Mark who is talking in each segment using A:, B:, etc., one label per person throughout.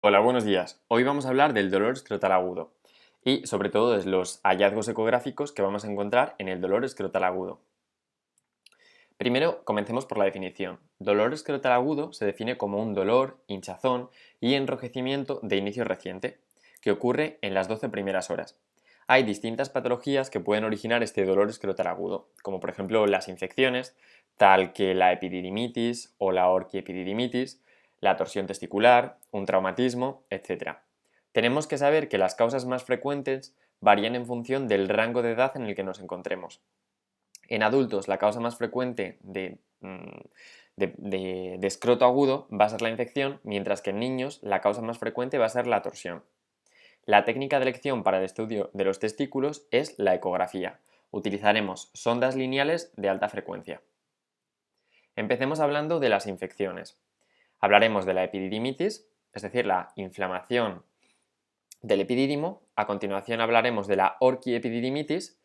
A: Hola, buenos días. Hoy vamos a hablar del dolor escrotal agudo y sobre todo de los hallazgos ecográficos que vamos a encontrar en el dolor escrotal agudo. Primero, comencemos por la definición. Dolor escrotal agudo se define como un dolor, hinchazón y enrojecimiento de inicio reciente, que ocurre en las 12 primeras horas. Hay distintas patologías que pueden originar este dolor escrotal agudo, como por ejemplo las infecciones, tal que la epididimitis o la orquiepididimitis, la torsión testicular, un traumatismo, etc. Tenemos que saber que las causas más frecuentes varían en función del rango de edad en el que nos encontremos. En adultos, la causa más frecuente de escroto agudo va a ser la infección, mientras que en niños la causa más frecuente va a ser la torsión. La técnica de elección para el estudio de los testículos es la ecografía. Utilizaremos sondas lineales de alta frecuencia. Empecemos hablando de las infecciones. Hablaremos de la epididimitis, es decir, la inflamación del epidídimo. A continuación hablaremos de la orquiepididimitis,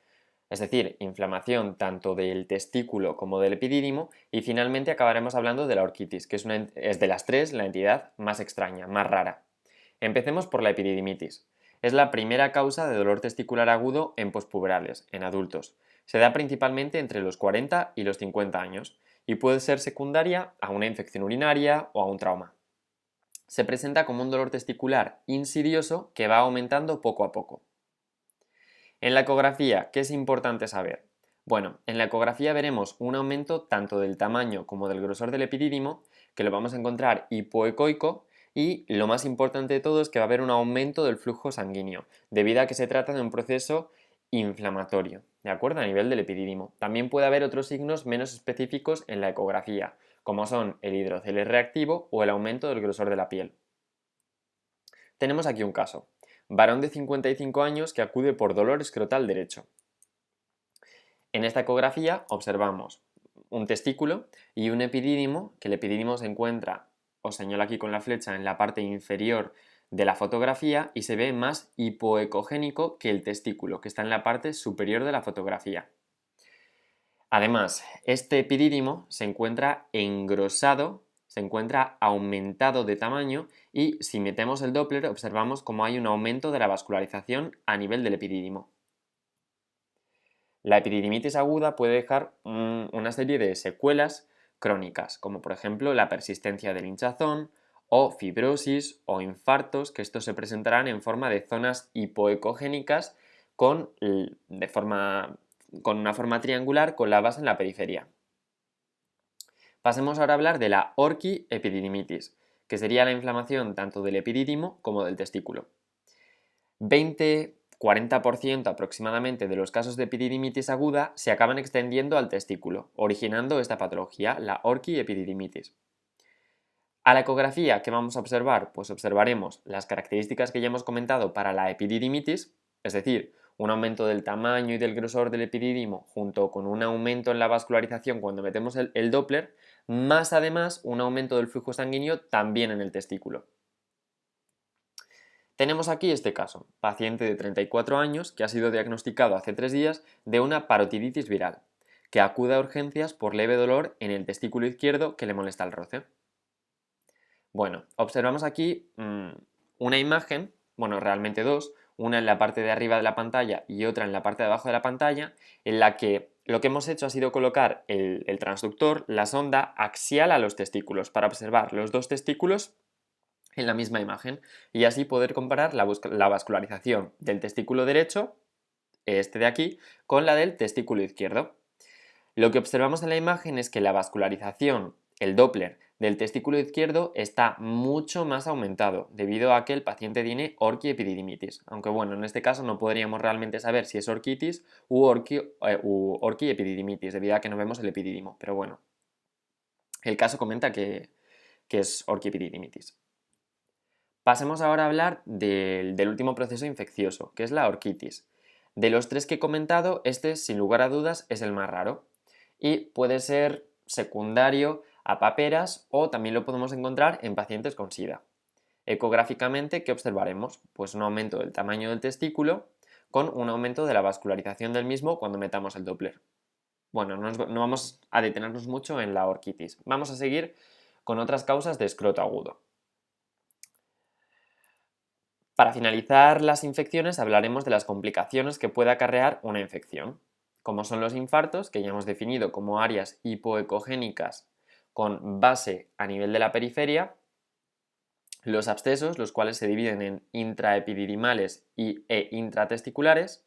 A: es decir, inflamación tanto del testículo como del epidídimo, y finalmente acabaremos hablando de la orquitis, que es de las tres la entidad más extraña, más rara. Empecemos por la epididimitis. Es la primera causa de dolor testicular agudo en pospuberales, en adultos. Se da principalmente entre los 40 y los 50 años y puede ser secundaria a una infección urinaria o a un trauma. Se presenta como un dolor testicular insidioso que va aumentando poco a poco. En la ecografía, ¿qué es importante saber? Bueno, en la ecografía veremos un aumento tanto del tamaño como del grosor del epidídimo, que lo vamos a encontrar hipoecoico, y lo más importante de todo es que va a haber un aumento del flujo sanguíneo, debido a que se trata de un proceso inflamatorio, ¿de acuerdo? A nivel del epidídimo. También puede haber otros signos menos específicos en la ecografía, como son el hidrocele reactivo o el aumento del grosor de la piel. Tenemos aquí un caso. Varón de 55 años que acude por dolor escrotal derecho. En esta ecografía observamos un testículo y un epidídimo, que el epidídimo se encuentra, os señalo aquí con la flecha, en la parte inferior de la fotografía y se ve más hipoecogénico que el testículo, que está en la parte superior de la fotografía. Además, este epidídimo se encuentra engrosado, se encuentra aumentado de tamaño y si metemos el Doppler observamos cómo hay un aumento de la vascularización a nivel del epidídimo. La epididimitis aguda puede dejar una serie de secuelas crónicas, como por ejemplo la persistencia del hinchazón o fibrosis o infartos, que estos se presentarán en forma de zonas hipoecogénicas con una forma triangular con la base en la periferia. Pasemos ahora a hablar de la orquiepididimitis, que sería la inflamación tanto del epidídimo como del testículo. 20-40% aproximadamente de los casos de epididimitis aguda se acaban extendiendo al testículo, originando esta patología, la orquiepididimitis. A la ecografía, ¿qué vamos a observar? Pues observaremos las características que ya hemos comentado para la epididimitis, es decir, un aumento del tamaño y del grosor del epidídimo junto con un aumento en la vascularización cuando metemos el Doppler, más además un aumento del flujo sanguíneo también en el testículo. Tenemos aquí este caso, paciente de 34 años que ha sido diagnosticado hace 3 días de una parotiditis viral, que acude a urgencias por leve dolor en el testículo izquierdo que le molesta el roce. Bueno, observamos aquí una imagen, bueno, realmente dos, una en la parte de arriba de la pantalla y otra en la parte de abajo de la pantalla, en la que lo que hemos hecho ha sido colocar el transductor, la sonda axial a los testículos, para observar los dos testículos en la misma imagen y así poder comparar la vascularización del testículo derecho, este de aquí, con la del testículo izquierdo. Lo que observamos en la imagen es que la vascularización, el Doppler del testículo izquierdo está mucho más aumentado debido a que el paciente tiene orquiepididimitis, aunque bueno, en este caso no podríamos realmente saber si es orquitis u orquiepididimitis debido a que no vemos el epidídimo, pero bueno, el caso comenta que es orquiepididimitis. Pasemos ahora a hablar del último proceso infeccioso, que es la orquitis. De los tres que he comentado, este sin lugar a dudas es el más raro y puede ser secundario a paperas o también lo podemos encontrar en pacientes con SIDA. Ecográficamente, ¿qué observaremos? Pues un aumento del tamaño del testículo con un aumento de la vascularización del mismo cuando metamos el Doppler. Bueno, no vamos a detenernos mucho en la orquitis. Vamos a seguir con otras causas de escroto agudo. Para finalizar las infecciones hablaremos de las complicaciones que puede acarrear una infección, como son los infartos, que ya hemos definido como áreas hipoecogénicas con base a nivel de la periferia, los abscesos, los cuales se dividen en intraepididimales e intratesticulares.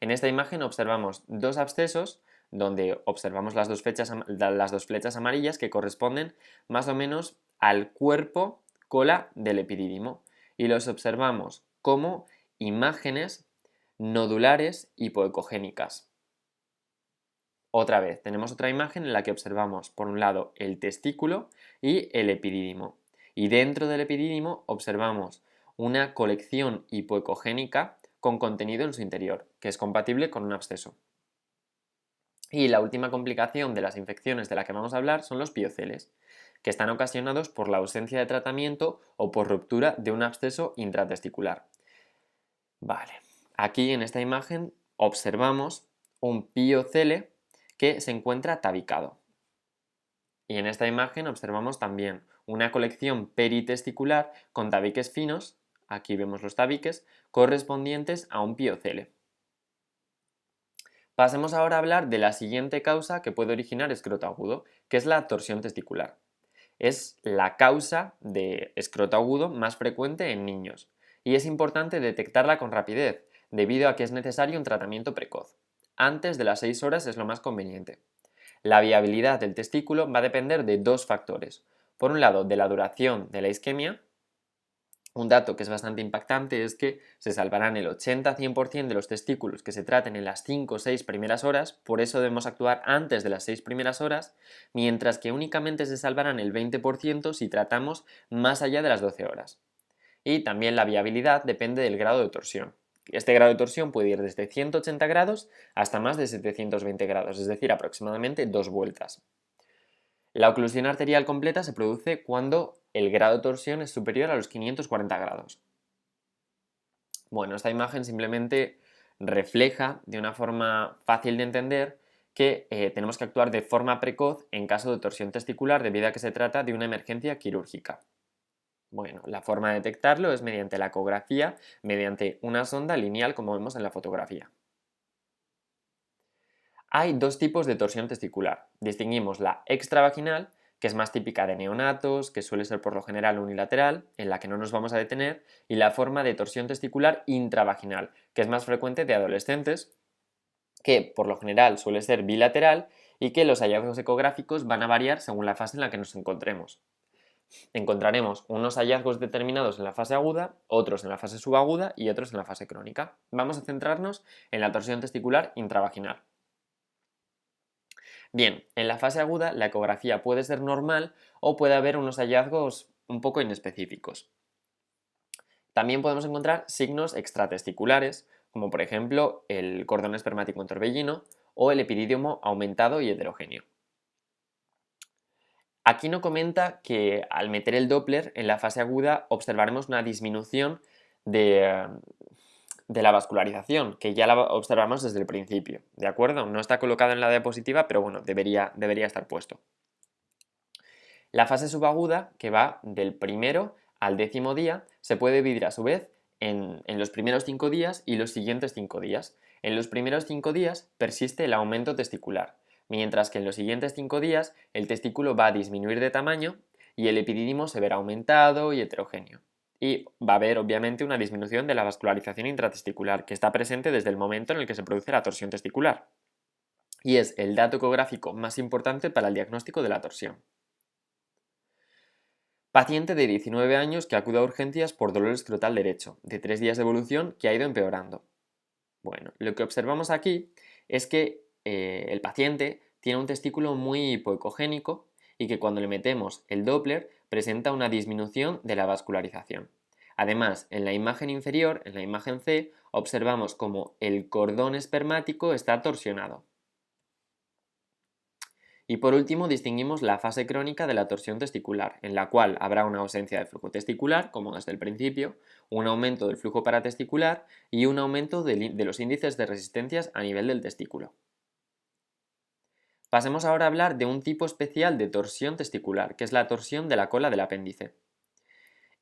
A: En esta imagen observamos dos abscesos donde observamos las dos flechas amarillas que corresponden más o menos al cuerpo cola del epidídimo y los observamos como imágenes nodulares hipoecogénicas. Otra vez, tenemos otra imagen en la que observamos por un lado el testículo y el epidídimo. Y dentro del epidídimo observamos una colección hipoecogénica con contenido en su interior, que es compatible con un absceso. Y la última complicación de las infecciones de la que vamos a hablar son los pioceles, que están ocasionados por la ausencia de tratamiento o por ruptura de un absceso intratesticular. Vale, aquí en esta imagen observamos un piocele que se encuentra tabicado. Y en esta imagen observamos también una colección peritesticular con tabiques finos, aquí vemos los tabiques, correspondientes a un piocele. Pasemos ahora a hablar de la siguiente causa que puede originar escroto agudo, que es la torsión testicular. Es la causa de escroto agudo más frecuente en niños y es importante detectarla con rapidez, debido a que es necesario un tratamiento precoz. Antes de las 6 horas es lo más conveniente. La viabilidad del testículo va a depender de dos factores. Por un lado, de la duración de la isquemia. Un dato que es bastante impactante es que se salvarán el 80-100% de los testículos que se traten en las 5 o 6 primeras horas, por eso debemos actuar antes de las 6 primeras horas, mientras que únicamente se salvarán el 20% si tratamos más allá de las 12 horas. Y también la viabilidad depende del grado de torsión. Este grado de torsión puede ir desde 180 grados hasta más de 720 grados, es decir, aproximadamente 2 vueltas. La oclusión arterial completa se produce cuando el grado de torsión es superior a los 540 grados. Bueno, esta imagen simplemente refleja de una forma fácil de entender que tenemos que actuar de forma precoz en caso de torsión testicular debido a que se trata de una emergencia quirúrgica. Bueno, la forma de detectarlo es mediante la ecografía, mediante una sonda lineal como vemos en la fotografía. Hay dos tipos de torsión testicular. Distinguimos la extravaginal, que es más típica de neonatos, que suele ser por lo general unilateral, en la que no nos vamos a detener, y la forma de torsión testicular intravaginal, que es más frecuente de adolescentes, que por lo general suele ser bilateral y que los hallazgos ecográficos van a variar según la fase en la que nos encontremos. Encontraremos unos hallazgos determinados en la fase aguda, otros en la fase subaguda y otros en la fase crónica. Vamos a centrarnos en la torsión testicular intravaginal. Bien, en la fase aguda la ecografía puede ser normal o puede haber unos hallazgos un poco inespecíficos. También podemos encontrar signos extratesticulares, como por ejemplo el cordón espermático en torbellino o el epidídimo aumentado y heterogéneo. Aquí no comenta que al meter el Doppler en la fase aguda observaremos una disminución de la vascularización, que ya la observamos desde el principio, ¿de acuerdo? No está colocado en la diapositiva, pero bueno, debería estar puesto. La fase subaguda, que va del primero al 10º día, se puede dividir a su vez en los primeros 5 días y los siguientes 5 días. En los primeros 5 días persiste el aumento testicular, mientras que en los siguientes 5 días el testículo va a disminuir de tamaño y el epidídimo se verá aumentado y heterogéneo. Y va a haber obviamente una disminución de la vascularización intratesticular, que está presente desde el momento en el que se produce la torsión testicular. Y es el dato ecográfico más importante para el diagnóstico de la torsión. Paciente de 19 años que acude a urgencias por dolor escrotal derecho, de 3 días de evolución que ha ido empeorando. Bueno, lo que observamos aquí es que el paciente tiene un testículo muy hipoecogénico y que cuando le metemos el Doppler presenta una disminución de la vascularización. Además, en la imagen inferior, en la imagen C, observamos como el cordón espermático está torsionado. Y por último, distinguimos la fase crónica de la torsión testicular, en la cual habrá una ausencia de flujo testicular, como desde el principio, un aumento del flujo paratesticular y un aumento de los índices de resistencias a nivel del testículo. Pasemos ahora a hablar de un tipo especial de torsión testicular, que es la torsión de la cola del apéndice.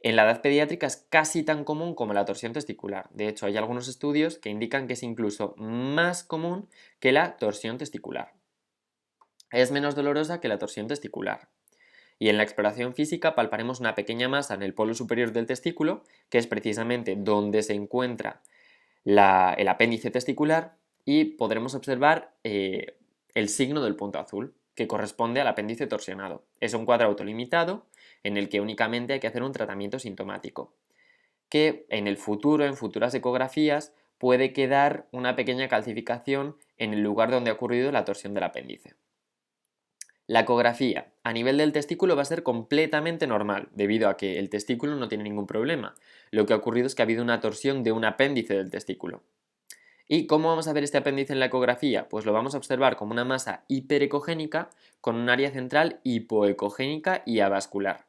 A: En la edad pediátrica es casi tan común como la torsión testicular. De hecho, hay algunos estudios que indican que es incluso más común que la torsión testicular. Es menos dolorosa que la torsión testicular. Y en la exploración física palparemos una pequeña masa en el polo superior del testículo, que es precisamente donde se encuentra el apéndice testicular, y podremos observar el signo del punto azul, que corresponde al apéndice torsionado. Es un cuadro autolimitado en el que únicamente hay que hacer un tratamiento sintomático, que en el futuro, en futuras ecografías, puede quedar una pequeña calcificación en el lugar donde ha ocurrido la torsión del apéndice. La ecografía a nivel del testículo va a ser completamente normal, debido a que el testículo no tiene ningún problema. Lo que ha ocurrido es que ha habido una torsión de un apéndice del testículo. ¿Y cómo vamos a ver este apéndice en la ecografía? Pues lo vamos a observar como una masa hiperecogénica con un área central hipoecogénica y avascular.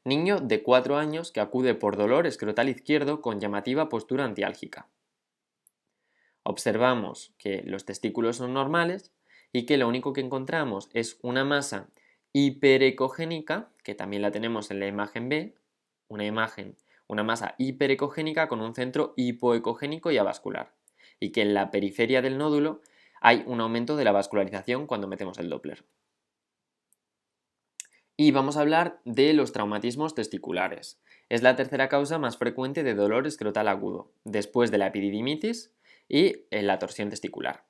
A: Niño de 4 años que acude por dolor escrotal izquierdo con llamativa postura antiálgica. Observamos que los testículos son normales y que lo único que encontramos es una masa hiperecogénica, que también la tenemos en la imagen B, una masa hiperecogénica con un centro hipoecogénico y avascular, y que en la periferia del nódulo hay un aumento de la vascularización cuando metemos el Doppler. Y vamos a hablar de los traumatismos testiculares. Es la tercera causa más frecuente de dolor escrotal agudo, después de la epididimitis y la torsión testicular.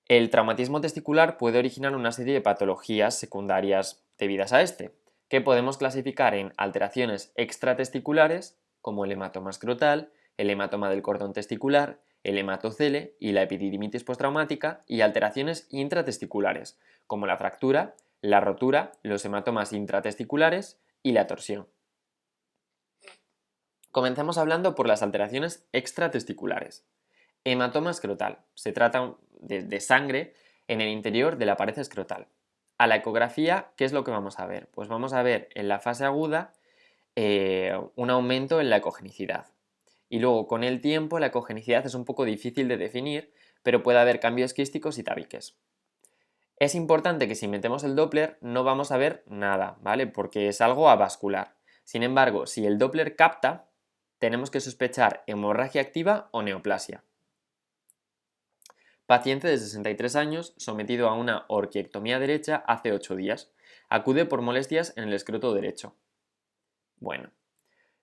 A: El traumatismo testicular puede originar una serie de patologías secundarias debidas a este, que podemos clasificar en alteraciones extratesticulares, como el hematoma escrotal, el hematoma del cordón testicular, el hematocele y la epididimitis postraumática, y alteraciones intratesticulares, como la fractura, la rotura, los hematomas intratesticulares y la torsión. Comencemos hablando por las alteraciones extratesticulares. Hematoma escrotal. Se trata de sangre en el interior de la pared escrotal. A la ecografía, ¿qué es lo que vamos a ver? Pues vamos a ver en la fase aguda un aumento en la ecogenicidad. Y luego con el tiempo la ecogenicidad es un poco difícil de definir, pero puede haber cambios quísticos y tabiques. Es importante que si metemos el Doppler no vamos a ver nada, ¿vale? Porque es algo avascular. Sin embargo, si el Doppler capta, tenemos que sospechar hemorragia activa o neoplasia. Paciente de 63 años sometido a una orquiectomía derecha hace 8 días. Acude por molestias en el escroto derecho. Bueno,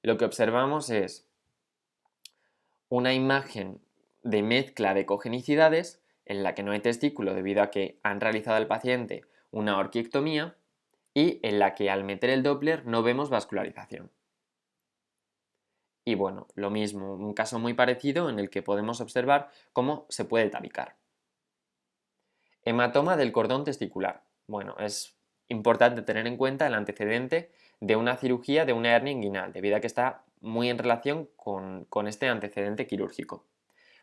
A: lo que observamos es una imagen de mezcla de ecogenicidades en la que no hay testículo debido a que han realizado al paciente una orquiectomía y en la que al meter el Doppler no vemos vascularización. Y bueno, lo mismo, un caso muy parecido en el que podemos observar cómo se puede tabicar. Hematoma del cordón testicular. Bueno, es importante tener en cuenta el antecedente de una cirugía de una hernia inguinal, debido a que está muy en relación con este antecedente quirúrgico.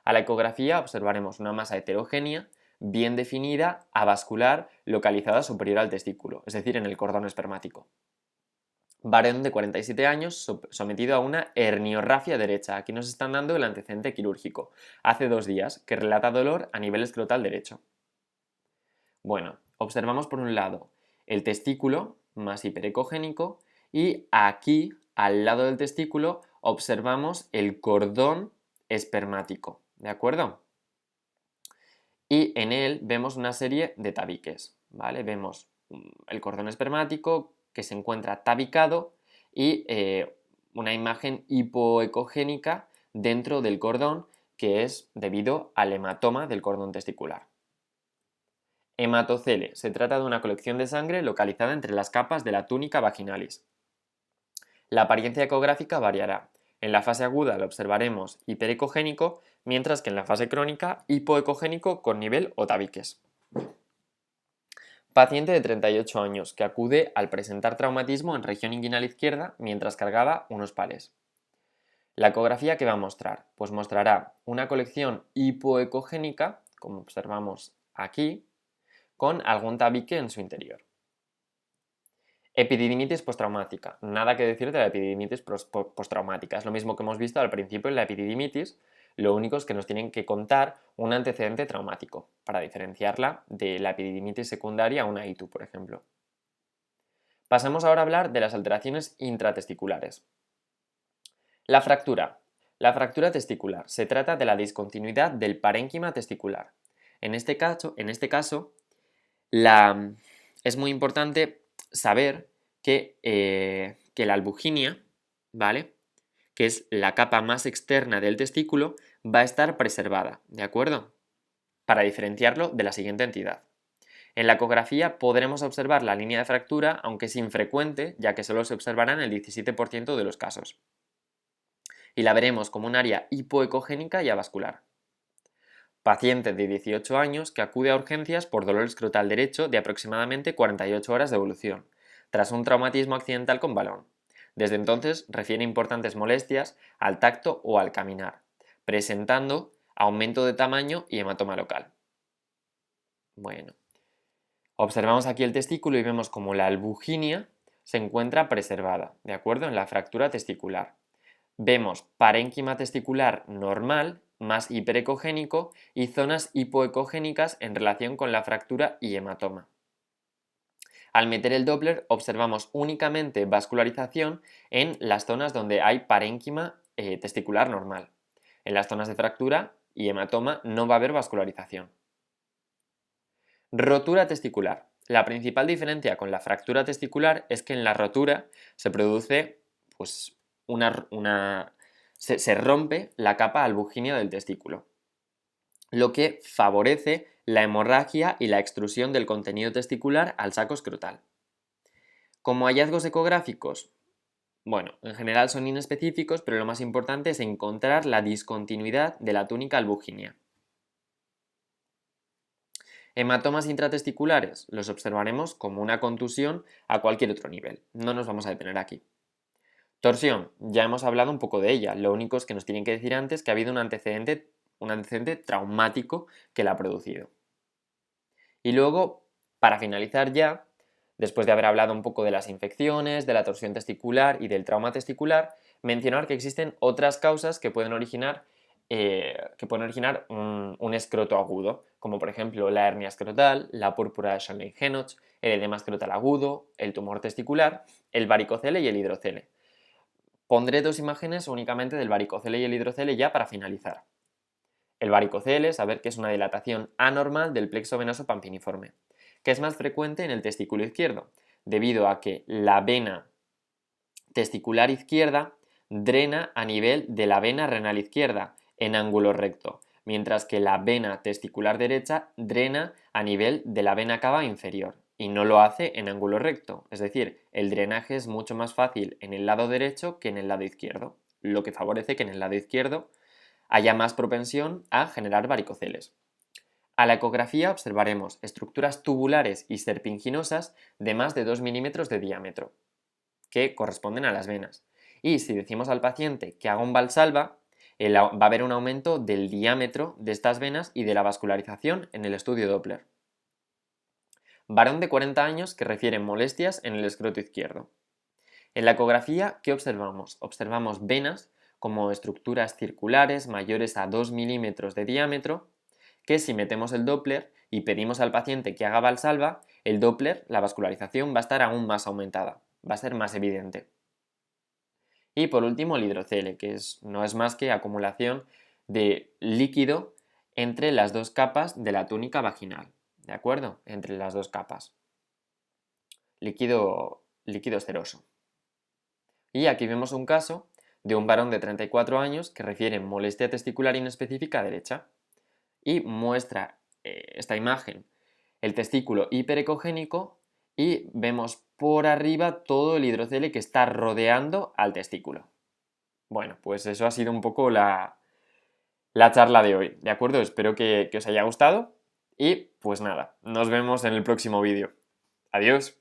A: A la ecografía observaremos una masa heterogénea, bien definida, avascular, localizada superior al testículo, es decir, en el cordón espermático. Varón de 47 años sometido a una herniorrafia derecha. Aquí nos están dando el antecedente quirúrgico, hace 2 días, que relata dolor a nivel escrotal derecho. Bueno, observamos por un lado el testículo más hiperecogénico y aquí, al lado del testículo, observamos el cordón espermático, ¿de acuerdo? Y en él vemos una serie de tabiques, ¿vale? Vemos el cordón espermático que se encuentra tabicado y una imagen hipoecogénica dentro del cordón que es debido al hematoma del cordón testicular. Hematocele. Se trata de una colección de sangre localizada entre las capas de la túnica vaginalis. La apariencia ecográfica variará. En la fase aguda lo observaremos hiperecogénico, mientras que en la fase crónica hipoecogénico con nivel o tabiques. Paciente de 38 años que acude al presentar traumatismo en región inguinal izquierda mientras cargaba unos pales. La ecografía que va a mostrar, pues mostrará una colección hipoecogénica, como observamos aquí, con algún tabique en su interior. Epididimitis postraumática. Nada que decir de la epididimitis postraumática. Es lo mismo que hemos visto al principio en la epididimitis, lo único es que nos tienen que contar un antecedente traumático para diferenciarla de la epididimitis secundaria a una ITU, por ejemplo. Pasamos ahora a hablar de las alteraciones intratesticulares. La fractura. La fractura testicular se trata de la discontinuidad del parénquima testicular. En este caso, es muy importante saber que la albuginia, ¿vale?, que es la capa más externa del testículo, va a estar preservada, ¿de acuerdo? Para diferenciarlo de la siguiente entidad. En la ecografía podremos observar la línea de fractura, aunque es infrecuente, ya que solo se observará en el 17% de los casos. Y la veremos como un área hipoecogénica y avascular. Paciente de 18 años que acude a urgencias por dolor escrotal derecho de aproximadamente 48 horas de evolución, tras un traumatismo accidental con balón. Desde entonces refiere importantes molestias al tacto o al caminar, presentando aumento de tamaño y hematoma local. Bueno, observamos aquí el testículo y vemos como la albuginia se encuentra preservada, ¿de acuerdo?, en la fractura testicular. Vemos parénquima testicular normal, más hiperecogénico, y zonas hipoecogénicas en relación con la fractura y hematoma. Al meter el Doppler observamos únicamente vascularización en las zonas donde hay parénquima testicular normal. En las zonas de fractura y hematoma no va a haber vascularización. Rotura testicular. La principal diferencia con la fractura testicular es que en la rotura se produce pues, se rompe la capa albugínea del testículo, lo que favorece la hemorragia y la extrusión del contenido testicular al saco escrotal. Como hallazgos ecográficos, bueno, en general son inespecíficos, pero lo más importante es encontrar la discontinuidad de la túnica albugínea. Hematomas intratesticulares los observaremos como una contusión a cualquier otro nivel, no nos vamos a detener aquí. Torsión, ya hemos hablado un poco de ella, lo único es que nos tienen que decir antes que ha habido un antecedente traumático que la ha producido. Y luego, para finalizar ya, después de haber hablado un poco de las infecciones, de la torsión testicular y del trauma testicular, mencionar que existen otras causas que pueden originar un escroto agudo, como por ejemplo la hernia escrotal, la púrpura de Scharley-Henoch, el edema escrotal agudo, el tumor testicular, el varicocele y el hidrocele. Pondré dos imágenes únicamente del varicocele y el hidrocele ya para finalizar. El varicocele, saber que es una dilatación anormal del plexo venoso pampiniforme, que es más frecuente en el testículo izquierdo, debido a que la vena testicular izquierda drena a nivel de la vena renal izquierda en ángulo recto, mientras que la vena testicular derecha drena a nivel de la vena cava inferior y no lo hace en ángulo recto, es decir, el drenaje es mucho más fácil en el lado derecho que en el lado izquierdo, lo que favorece que en el lado izquierdo haya más propensión a generar varicoceles. A la ecografía observaremos estructuras tubulares y serpiginosas de más de 2 milímetros de diámetro, que corresponden a las venas. Y si decimos al paciente que haga un Valsalva, va a haber un aumento del diámetro de estas venas y de la vascularización en el estudio Doppler. Varón de 40 años que refiere molestias en el escroto izquierdo. En la ecografía, ¿qué observamos? Observamos venas como estructuras circulares mayores a 2 milímetros de diámetro, que si metemos el Doppler y pedimos al paciente que haga Valsalva, el Doppler, la vascularización, va a estar aún más aumentada, va a ser más evidente. Y por último el hidrocele, que no es más que acumulación de líquido entre las dos capas de la túnica vaginal, ¿de acuerdo? Entre las dos capas. Líquido seroso. Y aquí vemos un caso de un varón de 34 años que refiere molestia testicular inespecífica derecha y muestra esta imagen el testículo hiperecogénico y vemos por arriba todo el hidrocele que está rodeando al testículo. Bueno, pues eso ha sido un poco la charla de hoy, ¿de acuerdo? Espero que os haya gustado y pues nada, nos vemos en el próximo vídeo. Adiós.